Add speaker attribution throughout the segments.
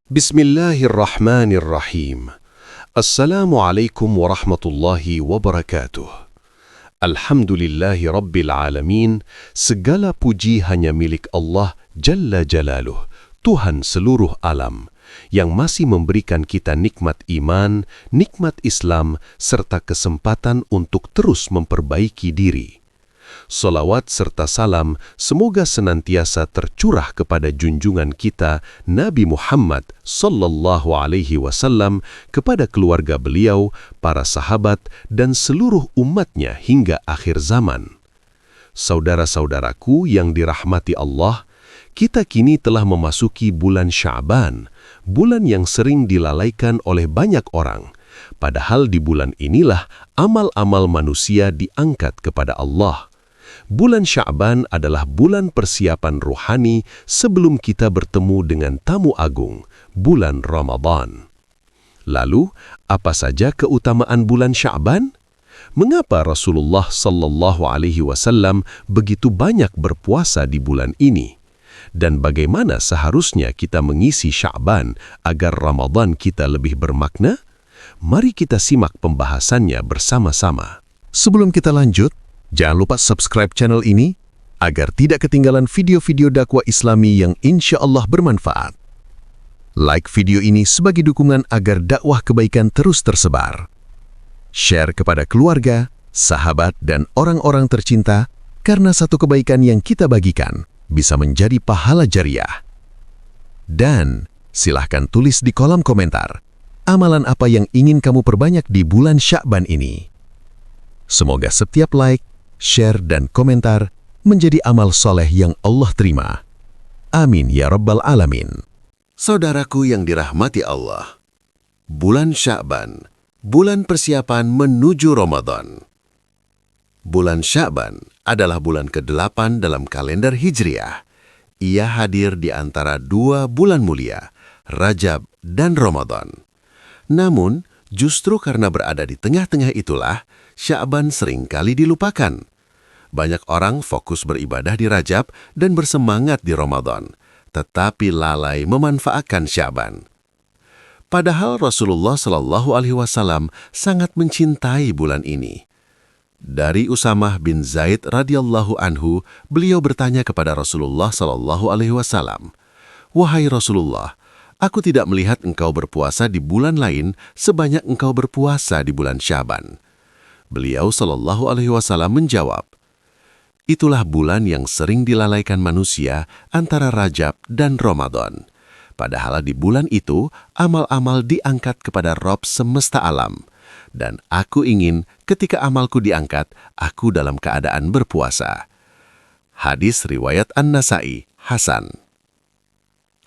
Speaker 1: Bismillahirrahmanirrahim. Assalamualaikum warahmatullahi wabarakatuh. Alhamdulillahi rabbil alamin. Segala puji hanya milik Allah Jalla Jalaluh, Tuhan seluruh alam, yang masih memberikan kita nikmat iman, nikmat Islam, serta kesempatan untuk terus memperbaiki diri. Salawat serta salam semoga senantiasa tercurah kepada junjungan kita Nabi Muhammad sallallahu alaihi wasallam, kepada keluarga beliau, para sahabat, dan seluruh umatnya hingga akhir zaman. Saudara-saudaraku yang dirahmati Allah, kita kini telah memasuki bulan Sya'ban, bulan yang sering dilalaikan oleh banyak orang. Padahal di bulan inilah amal-amal manusia diangkat kepada Allah. Bulan Sya'ban adalah bulan persiapan ruhani sebelum kita bertemu dengan tamu agung, bulan Ramadan. Lalu, apa saja keutamaan bulan Sya'ban? Mengapa Rasulullah sallallahu alaihi wasallam begitu banyak berpuasa di bulan ini? Dan bagaimana seharusnya kita mengisi Sya'ban agar Ramadan kita lebih bermakna? Mari kita simak pembahasannya bersama-sama. Sebelum kita lanjut, jangan lupa subscribe channel ini agar tidak ketinggalan video-video dakwah Islami yang insya Allah bermanfaat. Like video ini sebagai dukungan agar dakwah kebaikan terus tersebar. Share kepada keluarga, sahabat, dan orang-orang tercinta, karena satu kebaikan yang kita bagikan bisa menjadi pahala jariah. Dan silahkan tulis di kolom komentar, amalan apa yang ingin kamu perbanyak di bulan Sya'ban ini. Semoga setiap like, share, dan komentar menjadi amal soleh yang Allah terima. Amin ya Rabbal Alamin.
Speaker 2: Saudaraku yang dirahmati Allah, bulan Sya'ban, bulan persiapan menuju Ramadan. Bulan Sya'ban adalah bulan ke-8 dalam kalender Hijriah. Ia hadir di antara dua bulan mulia, Rajab dan Ramadan. Namun, justru karena berada di tengah-tengah itulah, Sya'ban seringkali dilupakan. Banyak orang fokus beribadah di Rajab dan bersemangat di Ramadan, tetapi lalai memanfaatkan Sya'ban. Padahal Rasulullah Shallallahu Alaihi Wasallam sangat mencintai bulan ini. Dari Usamah bin Zaid radhiyallahu anhu, beliau bertanya kepada Rasulullah Shallallahu Alaihi Wasallam, "Wahai Rasulullah, aku tidak melihat engkau berpuasa di bulan lain sebanyak engkau berpuasa di bulan Sya'ban." Beliau Shallallahu Alaihi Wasallam menjawab, "Itulah bulan yang sering dilalaikan manusia antara Rajab dan Ramadan. Padahal di bulan itu, amal-amal diangkat kepada Rabb semesta alam. Dan aku ingin ketika amalku diangkat, aku dalam keadaan berpuasa." Hadis riwayat An-Nasai, Hasan.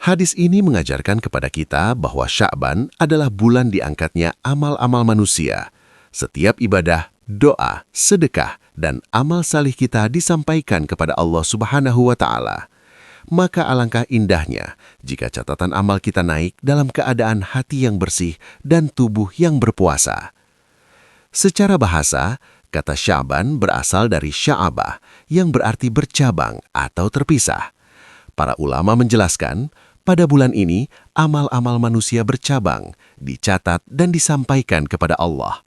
Speaker 2: Hadis ini mengajarkan kepada kita bahwa Sya'ban adalah bulan diangkatnya amal-amal manusia. Setiap ibadah, doa, sedekah, dan amal salih kita disampaikan kepada Allah Subhanahu wa Ta'ala. Maka alangkah indahnya jika catatan amal kita naik dalam keadaan hati yang bersih dan tubuh yang berpuasa. Secara bahasa, kata Sya'ban berasal dari sya'abah, yang berarti bercabang atau terpisah. Para ulama menjelaskan, pada bulan ini amal-amal manusia bercabang, dicatat dan disampaikan kepada Allah.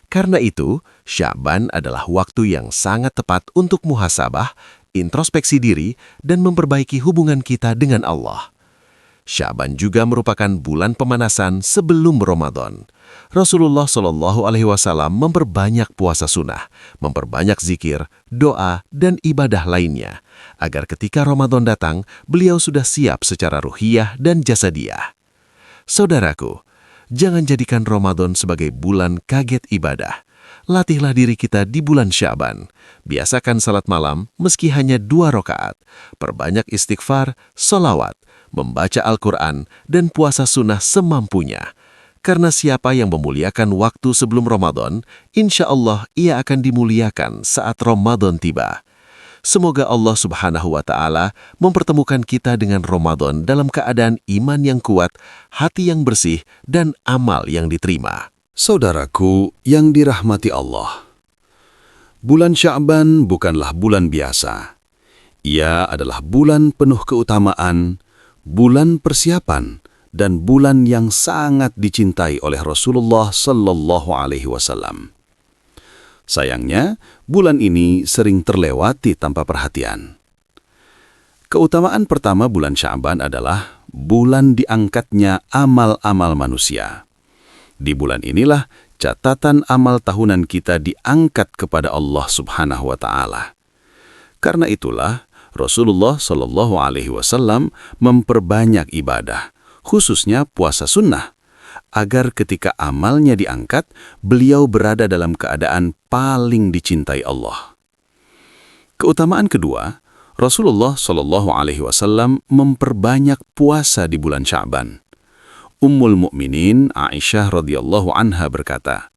Speaker 2: Karena itu, Sya'ban adalah waktu yang sangat tepat untuk muhasabah, introspeksi diri, dan memperbaiki hubungan kita dengan Allah. Sya'ban juga merupakan bulan pemanasan sebelum Ramadan. Rasulullah Shallallahu Alaihi Wasallam memperbanyak puasa sunnah, memperbanyak zikir, doa, dan ibadah lainnya, agar ketika Ramadan datang, beliau sudah siap secara ruhiyah dan jasadiah. Saudaraku, jangan jadikan Ramadan sebagai bulan kaget ibadah. Latihlah diri kita di bulan Sya'ban. Biasakan salat malam meski hanya 2 rakaat. Perbanyak istighfar, sholawat, membaca Al-Quran, dan puasa sunnah semampunya. Karena siapa yang memuliakan waktu sebelum Ramadan, insya Allah ia akan dimuliakan saat Ramadan tiba. Semoga Allah Subhanahu wa Ta'ala mempertemukan kita dengan Ramadan dalam keadaan iman yang kuat, hati yang bersih, dan amal yang diterima.
Speaker 1: Saudaraku yang dirahmati Allah, bulan Sya'ban bukanlah bulan biasa. Ia adalah bulan penuh keutamaan, bulan persiapan,
Speaker 3: dan bulan yang sangat dicintai oleh Rasulullah Sallallahu Alaihi Wasallam. Sayangnya, bulan ini sering terlewati tanpa perhatian. Keutamaan pertama bulan Sya'ban adalah bulan diangkatnya amal-amal manusia. Di bulan inilah catatan amal tahunan kita diangkat kepada Allah Subhanahu wa Ta'ala. Karena itulah Rasulullah Shallallahu Alaihi Wasallam memperbanyak ibadah, khususnya puasa sunnah, agar ketika amalnya diangkat, beliau berada dalam keadaan paling dicintai Allah. Keutamaan kedua, Rasulullah Shallallahu Alaihi Wasallam memperbanyak puasa di bulan Sya'ban. Ummul Mukminin Aisyah radhiyallahu anha berkata,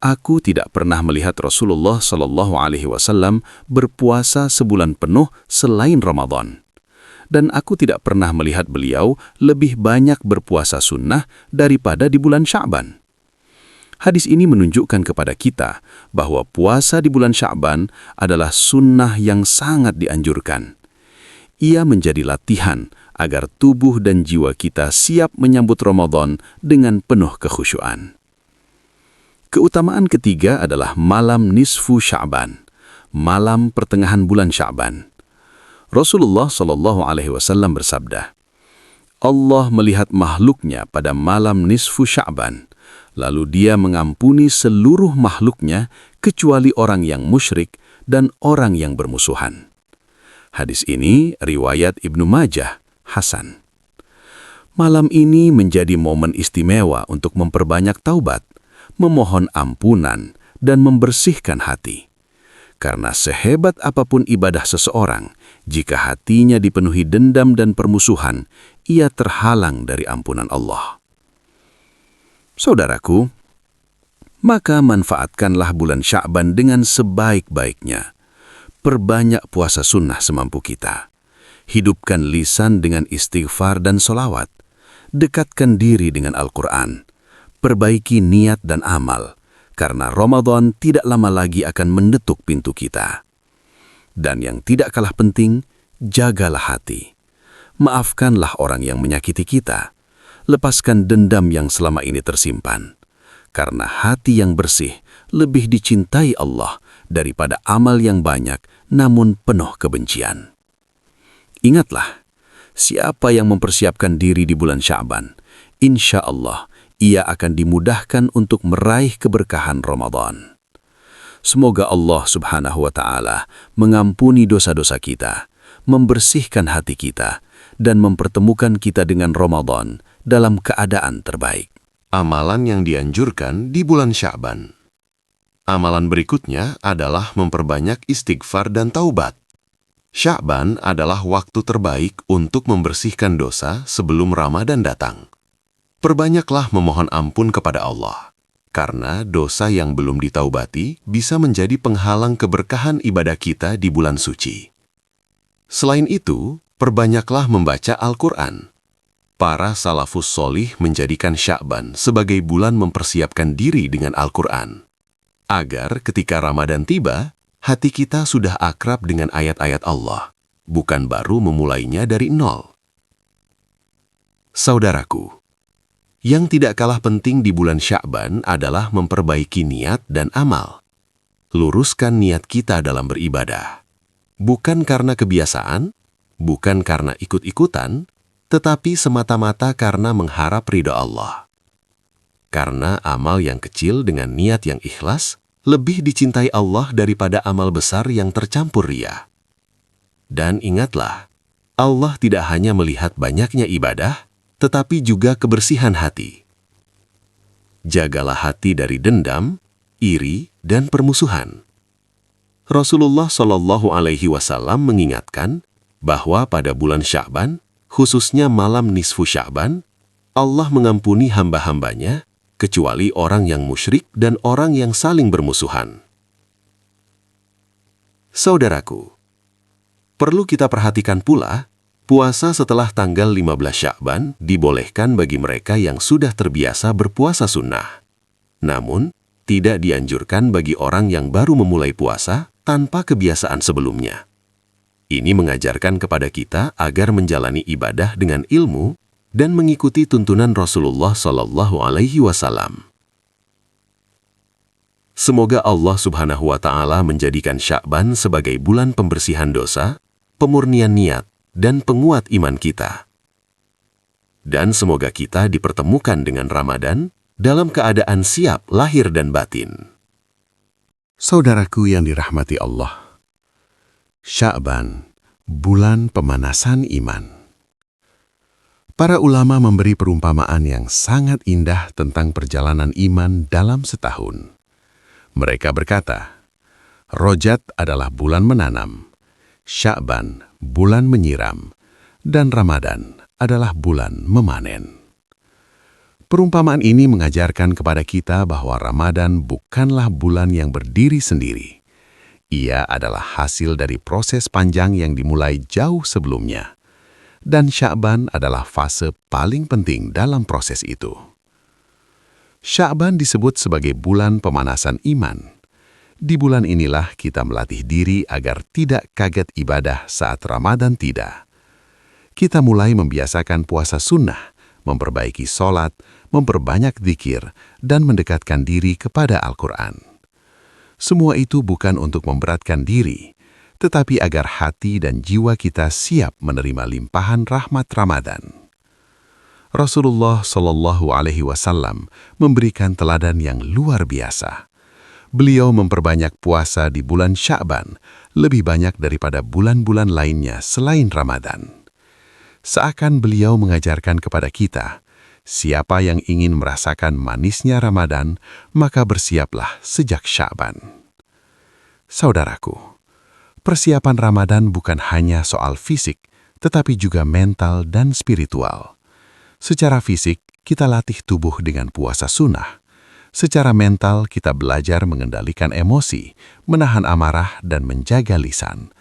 Speaker 3: "Aku tidak pernah melihat Rasulullah Shallallahu Alaihi Wasallam berpuasa sebulan penuh selain Ramadan. Dan aku tidak pernah melihat beliau lebih banyak berpuasa sunnah daripada di bulan Sya'ban." Hadis ini menunjukkan kepada kita bahwa puasa di bulan Sya'ban adalah sunnah yang sangat dianjurkan. Ia menjadi latihan agar tubuh dan jiwa kita siap menyambut Ramadan dengan penuh kekhusyuan. Keutamaan ketiga adalah malam nisfu Sya'ban, malam pertengahan bulan Sya'ban. Rasulullah Shallallahu Alaihi Wasallam bersabda, "Allah melihat makhluknya pada malam nisfu Sya'ban, lalu Dia mengampuni seluruh makhluknya kecuali orang yang musyrik dan orang yang bermusuhan." Hadis ini riwayat Ibnu Majah, Hasan. Malam ini menjadi momen istimewa untuk memperbanyak taubat, memohon ampunan, dan membersihkan hati. Karena sehebat apapun ibadah seseorang, jika hatinya dipenuhi dendam dan permusuhan, ia terhalang dari ampunan Allah. Saudaraku, maka manfaatkanlah bulan Sya'ban dengan sebaik-baiknya. Perbanyak puasa sunnah semampu kita. Hidupkan lisan dengan istighfar dan solawat. Dekatkan diri dengan Al-Quran. Perbaiki niat dan amal, karena Ramadan tidak lama lagi akan mendetuk pintu kita. Dan yang tidak kalah penting, jagalah hati. Maafkanlah orang yang menyakiti kita. Lepaskan dendam yang selama ini tersimpan. Karena hati yang bersih lebih dicintai Allah daripada amal yang banyak namun penuh kebencian. Ingatlah, siapa yang mempersiapkan diri di bulan Sya'ban, insya Allah ia akan dimudahkan untuk meraih keberkahan Ramadan. Semoga Allah Subhanahu wa Ta'ala mengampuni dosa-dosa kita, membersihkan hati kita, dan mempertemukan kita dengan Ramadan dalam keadaan terbaik.
Speaker 2: Amalan yang dianjurkan di bulan Sya'ban. Amalan berikutnya adalah memperbanyak istighfar dan taubat. Sya'ban adalah waktu terbaik untuk membersihkan dosa sebelum Ramadan datang. Perbanyaklah memohon ampun kepada Allah, karena dosa yang belum ditaubati bisa menjadi penghalang keberkahan ibadah kita di bulan suci. Selain itu, perbanyaklah membaca Al-Quran. Para salafus solih menjadikan Sya'ban sebagai bulan mempersiapkan diri dengan Al-Quran, agar ketika Ramadan tiba, hati kita sudah akrab dengan ayat-ayat Allah, bukan baru memulainya dari nol. Saudaraku, yang tidak kalah penting di bulan Sya'ban adalah memperbaiki niat dan amal. Luruskan niat kita dalam beribadah. Bukan karena kebiasaan, bukan karena ikut-ikutan, tetapi semata-mata karena mengharap ridha Allah. Karena amal yang kecil dengan niat yang ikhlas lebih dicintai Allah daripada amal besar yang tercampur riya. Dan ingatlah, Allah tidak hanya melihat banyaknya ibadah, tetapi juga kebersihan hati. Jagalah hati dari dendam, iri, dan permusuhan. Rasulullah Shallallahu Alaihi Wasallam mengingatkan bahwa pada bulan Sya'ban, khususnya malam nisfu Sya'ban, Allah mengampuni hamba-hambanya, kecuali orang yang musyrik dan orang yang saling bermusuhan. Saudaraku, perlu kita perhatikan pula, puasa setelah tanggal 15 Sya'ban dibolehkan bagi mereka yang sudah terbiasa berpuasa sunnah. Namun, tidak dianjurkan bagi orang yang baru memulai puasa tanpa kebiasaan sebelumnya. Ini mengajarkan kepada kita agar menjalani ibadah dengan ilmu, dan mengikuti tuntunan Rasulullah Shallallahu Alaihi Wasallam. Semoga Allah Subhanahu wa Ta'ala menjadikan Sya'ban sebagai bulan pembersihan dosa, pemurnian niat, dan penguat iman kita. Dan semoga kita dipertemukan dengan Ramadan dalam keadaan siap lahir dan batin.
Speaker 1: Saudaraku yang dirahmati Allah, Sya'ban, bulan pemanasan iman. Para ulama memberi perumpamaan yang sangat indah tentang perjalanan iman dalam setahun. Mereka berkata, Rojab adalah bulan menanam, Sya'ban bulan menyiram, dan Ramadan adalah bulan memanen. Perumpamaan ini mengajarkan kepada kita bahwa Ramadan bukanlah bulan yang berdiri sendiri. Ia adalah hasil dari proses panjang yang dimulai jauh sebelumnya. Dan Sya'ban adalah fase paling penting dalam proses itu. Sya'ban disebut sebagai bulan pemanasan iman. Di bulan inilah kita melatih diri agar tidak kaget ibadah saat Ramadan tiba. Kita mulai membiasakan puasa sunnah, memperbaiki sholat, memperbanyak dzikir, dan mendekatkan diri kepada Al-Quran. Semua itu bukan untuk memberatkan diri, tetapi agar hati dan jiwa kita siap menerima limpahan rahmat Ramadan. Rasulullah Shallallahu Alaihi Wasallam memberikan teladan yang luar biasa. Beliau memperbanyak puasa di bulan Sya'ban lebih banyak daripada bulan-bulan lainnya selain Ramadan. Seakan beliau mengajarkan kepada kita, siapa yang ingin merasakan manisnya Ramadan, maka bersiaplah sejak Sya'ban. Saudaraku, persiapan Ramadan bukan hanya soal fisik, tetapi juga mental dan spiritual. Secara fisik, kita latih tubuh dengan puasa sunnah. Secara mental, kita belajar mengendalikan emosi, menahan amarah, dan menjaga lisan.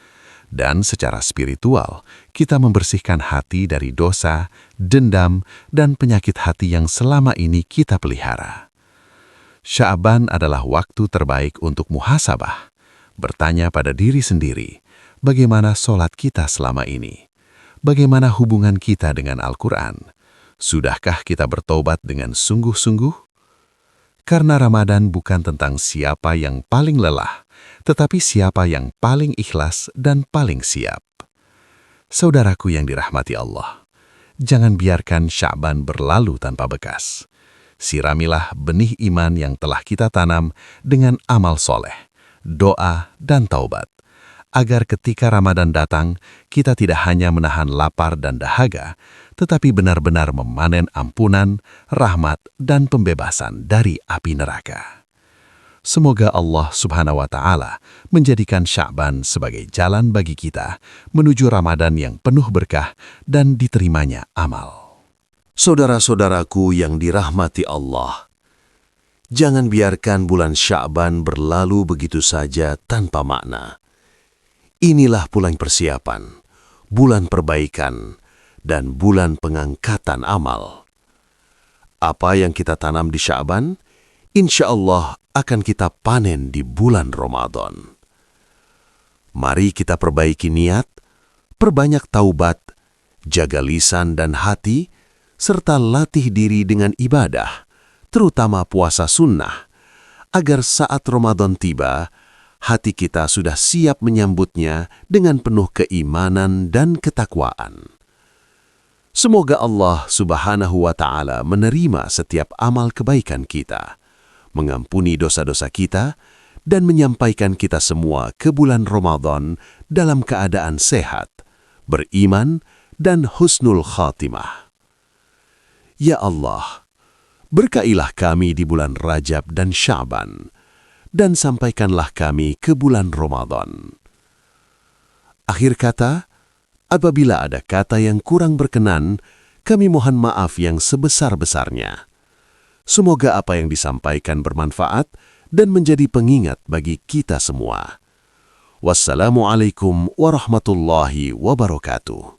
Speaker 1: Dan secara spiritual, kita membersihkan hati dari dosa, dendam, dan penyakit hati yang selama ini kita pelihara. Sya'ban adalah waktu terbaik untuk muhasabah. Bertanya pada diri sendiri, bagaimana sholat kita selama ini? Bagaimana hubungan kita dengan Al-Quran? Sudahkah kita bertobat dengan sungguh-sungguh? Karena Ramadan bukan tentang siapa yang paling lelah, tetapi siapa yang paling ikhlas dan paling siap. Saudaraku yang dirahmati Allah, jangan biarkan Sya'ban berlalu tanpa bekas. Siramilah benih iman yang telah kita tanam dengan amal soleh, doa, dan taubat, agar ketika Ramadan datang, kita tidak hanya menahan lapar dan dahaga, tetapi benar-benar memanen ampunan, rahmat, dan pembebasan dari api neraka. Semoga Allah Subhanahu wa Ta'ala menjadikan Sya'ban sebagai jalan bagi kita menuju Ramadan yang penuh berkah dan diterimanya amal.
Speaker 2: Saudara-saudaraku yang dirahmati Allah, jangan biarkan bulan Sya'ban berlalu begitu saja tanpa makna. Inilah bulan persiapan, bulan perbaikan, dan bulan pengangkatan amal. Apa yang kita tanam di Sya'ban, insya Allah akan kita panen di bulan Ramadan. Mari kita perbaiki niat, perbanyak taubat, jaga lisan dan hati, serta latih diri dengan ibadah, terutama puasa sunnah, agar saat Ramadan tiba, hati kita sudah siap menyambutnya dengan penuh keimanan dan ketakwaan. Semoga Allah Subhanahu wa Ta'ala menerima setiap amal kebaikan kita, mengampuni dosa-dosa kita, dan menyampaikan kita semua ke bulan Ramadan dalam keadaan sehat, beriman, dan husnul khatimah. Ya Allah, berkailah kami di bulan Rajab dan Sya'ban, dan sampaikanlah kami ke bulan Ramadan. Akhir kata, apabila ada kata yang kurang berkenan, kami mohon maaf yang sebesar-besarnya. Semoga apa yang disampaikan bermanfaat dan menjadi pengingat bagi kita semua. Wassalamualaikum warahmatullahi wabarakatuh.